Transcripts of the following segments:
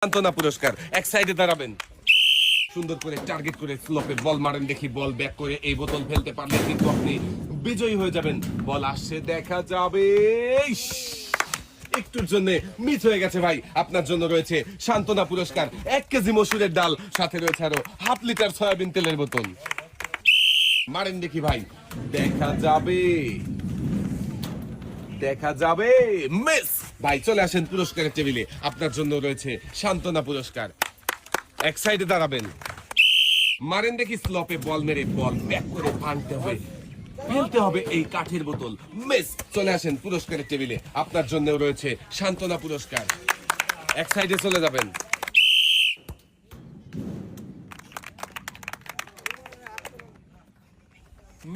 সান্ত্বনা পুরস্কার। এক সাইডে দাঁড়াবেন, সুন্দর করে টার্গেট করে স্লোপে বল মারেন। দেখি বল ব্যাক করে এই বোতল ফেলতে পারলে কিন্তু আপনি বিজয়ী হয়ে যাবেন। বল আসছে, দেখা যাবে। একটুর জন্য মিস হয়ে গেছে ভাই। আপনার জন্য রয়েছে সান্ত্বনা পুরস্কার, 1 কেজি মসুরের ডাল, সাথে রয়েছে আরো হাফ লিটার সয়াবিন তেলের বোতল। মারেন দেখি ভাই, দেখা যাবে, দেখা যাবে। মিস ভাই, চলে আসেন পুরস্কারের টেবিলে। আপনার জন্য রয়েছে সান্ত্বনা পুরস্কার। এক সাইডে দাঁড়াবেন, মারেন দেখি স্লোপে বল মেরে বল ব্যাক করে ভাঙতে হবে, ফেলতে হবে এই কাঠের বোতল। মিস, চলে আসেন পুরস্কারের টেবিলে। আপনার জন্য রয়েছে সান্ত্বনা পুরস্কার। এক সাইডে চলে যাবেন,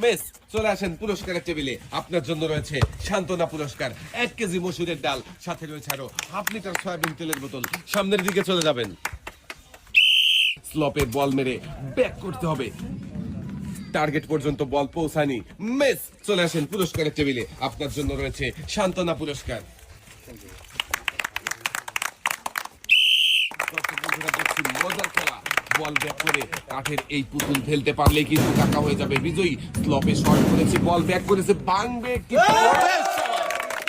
মিস, চলে আসেন পুরস্কারের টেবিলে। আপনার জন্য রয়েছে সান্ত্বনা পুরস্কার, 1 কেজি মসুরের ডাল, সাথে রয়েছে আরো হাফ লিটার সয়াবিন তেলের বোতল। সামনের দিকে চলে যাবেন, স্লোপে বল মেরে ব্যাক করতে হবে, টার্গেট পর্যন্ত বল পৌঁছায়নি। মিস, চলে আসেন পুরস্কারের টেবিলে। আপনার জন্য রয়েছে সান্ত্বনা পুরস্কার। মজার খেলা, বল ব্যাক করে কাঠের এই পুতুল ফেলতে পারলে কিন্তু কাকা হয়ে যাবে বিজয়ী। স্লোপে শর্ট করেছে, বল ব্যাক করেছে, ভাঙবে কি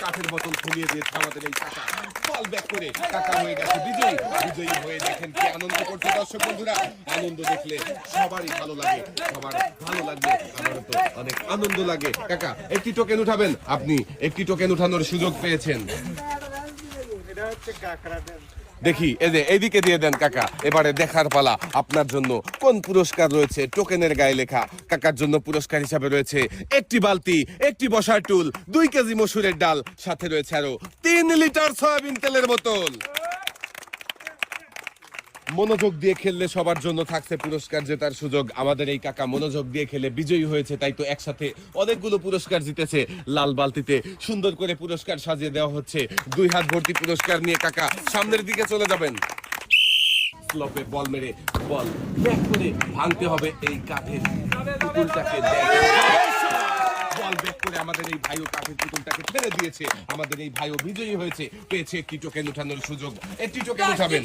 কাঠের বোতল খুলিয়ে দিয়েছে আমাদের এই কাকা। বল ব্যাক করে কাকা হয়ে গেছে বিজয়ী। বিজয়ী হয়ে দেখেন কি আনন্দ করছে দর্শক বন্ধুরা। আনন্দ দেখলে সবারই ভালো লাগে, সবার ভালো লাগবে, আমারও তো অনেক আনন্দ লাগে। কাকা, একটি টোকেন উঠাবেন। আপনি একটি টোকেন উঠানোর সুযোগ পেয়েছেন। দেখি এইদিকে দিয়ে দেন কাকা। এবারে দেখার পালা, আপনার জন্য কোন পুরস্কার রয়েছে টোকেনের গায়ে লেখা। কাকার জন্য পুরস্কার হিসাবে রয়েছে একটি বালতি, একটি বসার টুল, 2 কেজি মসুরের ডাল, সাথে রয়েছে আরো 3 লিটার সয়াবিন তেলের বোতল। মনোযোগ দিয়ে খেললে সবার জন্য থাকছে পুরস্কার জেতার সুযোগ। আমাদের এই কাকা মনোযোগ দিয়ে খেলে বিজয়ী হয়েছে, তাই তো একসাথে অনেকগুলো পুরস্কার জিতেছে। লাল বালতিতে সুন্দর করে পুরস্কার সাজিয়ে দেওয়া হচ্ছে। 2 হাত ভর্তি পুরস্কার নিয়ে কাকা সামনের দিকে চলে যাবেন। স্লোপে বল মেরে বল ব্যাক করে ভাঙতে হবে এই কাঠের পুতুলটাকে। বল ব্যাক করে আমাদের এই ভাইও কাঠের পুতুলটাকে ফেলে দিয়েছে। আমাদের এই ভাইও বিজয়ী হয়েছে, পেয়েছে একটি টোকেন উঠানোর সুযোগ। একটি টোকেন উঠাবেন,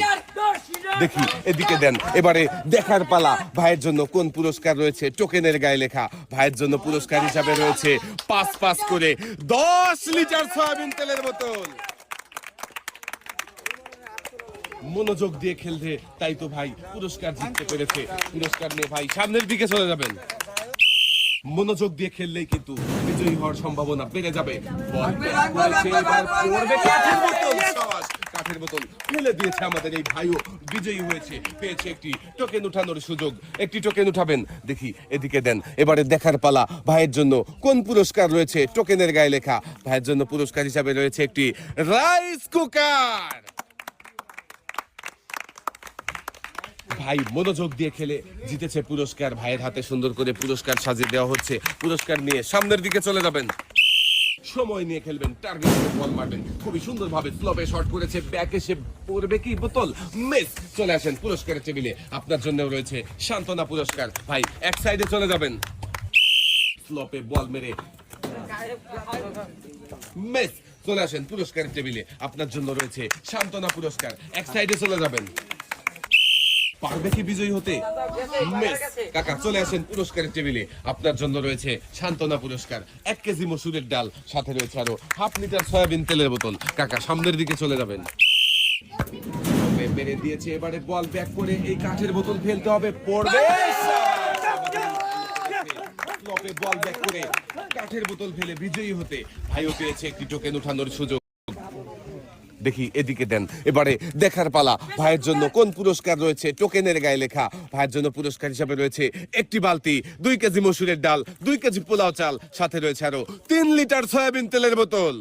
দেখি এদিকে দেন। এবারে দেখার পালা, ভাইয়ের জন্য কোন পুরস্কার রয়েছে টোকেনের গায়ে লেখা। ভাইয়ের জন্য পুরস্কার হিসাবে রয়েছে 5 করে 10 লিটার সয়াবিন তেলের বোতল। মনোযোগ দিয়ে খেলতে, তাই তো ভাই পুরস্কার জিততে পেরেছে। পুরস্কার নিয়ে ভাই সামনের দিকে চলে যাবেন। মনোযোগ দিয়ে খেললেই কিন্তু বিজয়ী হওয়ার সম্ভাবনা বেড়ে যাবে। কাঠের বোতল ফেলে দিয়েছে আমাদের এই ভাইও বিজয়ী হয়েছে, পেয়েছে একটি টোকেন উঠানোর সুযোগ। একটি টোকেন উঠাবেন, দেখি এদিকে দেন। এবারে দেখার পালা, ভাইয়ের জন্য কোন পুরস্কার রয়েছে টোকেনের গায়ে লেখা। ভাইয়ের জন্য পুরস্কার হিসাবে রয়েছে একটি রাইস কুকার। ভাই মনোযোগ দিয়ে খেলে জিতেছে পুরস্কার। ভাইয়ের হাতে সুন্দর করে পুরস্কার সাজিয়ে দেওয়া হচ্ছে। পুরস্কার নিয়ে সামনের দিকে চলে যাবেন, সময় নিয়ে খেলবেন, টার্গেট করে বল মারবেন। খুবই সুন্দর ভাবে স্লোপে শট করেছে, ব্যাক এসে পড়বে কি বোতল। মিস, চলে আসেন পুরস্কারের টেবিলে। আপনার জন্য রয়েছে সান্ত্বনা পুরস্কার। ভাই এক সাইডে চলে যাবেন, স্লোপে বল মেরে মিস, চলে আসেন পুরস্কারের টেবিলে। আপনার জন্য রয়েছে সান্ত্বনা পুরস্কার। এক সাইডে চলে যাবেন, পারবে কি বিজয়ী হতে। মিস, কাকা চলে আসেন পুরস্কারের টেবিলে। আপনার জন্য রয়েছে সান্ত্বনা পুরস্কার, 1 কেজি মসুরের ডাল, সাথে রয়েছে আরো হাফ লিটার সয়াবিন তেলের বোতল। কাকা সামনের দিকে চলে যাবেন, মেরে দিয়েছে। এবারে বল ব্যাক করে এই কাঠের বোতল ফেলতে হবে, পড়বে। বল ব্যাক করে কাঠের বোতল ফেলে বিজয়ী হতে ভাইও পেয়েছে একটি টোকেন উঠানোর সুযোগ। দেখি এদিকে দেন। এবারে দেখার পালা, ভাইয়ের জন্য কোন পুরস্কার রয়েছে টোকেনের গায়ে লেখা। ভাইয়ের জন্য পুরস্কার হিসাবে রয়েছে একটি বালতি, 2 কেজি মসুরের ডাল, 2 কেজি পোলাও চাল, সাথে রয়েছে আরো 3 লিটার সয়াবিন তেলের বোতল।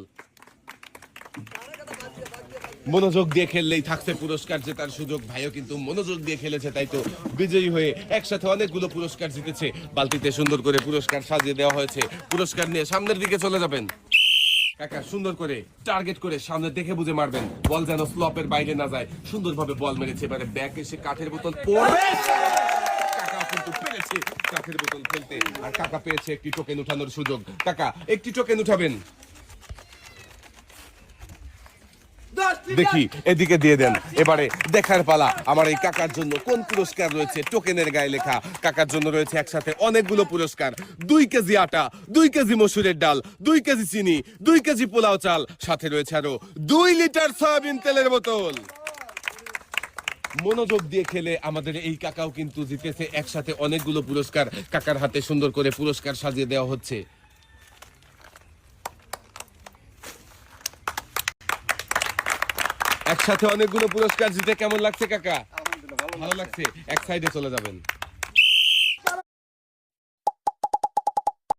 মনোযোগ দিয়ে খেললেই থাকছে পুরস্কার জেতার সুযোগ। ভাইও কিন্তু মনোযোগ দিয়ে খেলেছে, তাই তো বিজয়ী হয়ে একসাথে অনেকগুলো পুরস্কার জিতেছে। বালতিতে সুন্দর করে পুরস্কার সাজিয়ে দেওয়া হয়েছে। পুরস্কার নিয়ে সামনের দিকে চলে যাবেন। কাকা সুন্দর করে টার্গেট করে সামনে দেখে বুঝে মারবেন, বল যেন স্লপের বাইরে না যায়। সুন্দরভাবে বল মেরেছে, এবারে ব্যাক এসে কাঠের বোতল পড়বে। কাকা কিন্তু পেরেছে কাঠের বোতল ফেলতে, আর কাকা পেয়েছে একটি টোকেন উঠানোর সুযোগ। কাকা একটি টোকেন উঠাবেন, দেখি এদিকে দিয়ে দেন। এবারে দেখার পালা আমার এই কাকার জন্য কোন পুরস্কার রয়েছে। টোকেনের গায়ে লেখা কাকার জন্য রয়েছে একসাথে অনেকগুলো পুরস্কার। 2 কেজি আটা, 2 কেজি মসুরের ডাল, 2 কেজি চিনি, 2 কেজি পোলাও চাল, সাথে রয়েছে আরো 2 লিটার সয়াবিন তেলের বোতল। মনোযোগ দিয়ে খেলে আমাদের এই কাকাও কিন্তু জিতেছে একসাথে অনেকগুলো পুরস্কার। কাকার হাতে সুন্দর করে পুরস্কার সাজিয়ে দেওয়া হচ্ছে। একসাথে অনেকগুলো পুরস্কার জিতে কেমন লাগছে কাকা? ভালো লাগছে। এক সাইডে চলে যাবেন।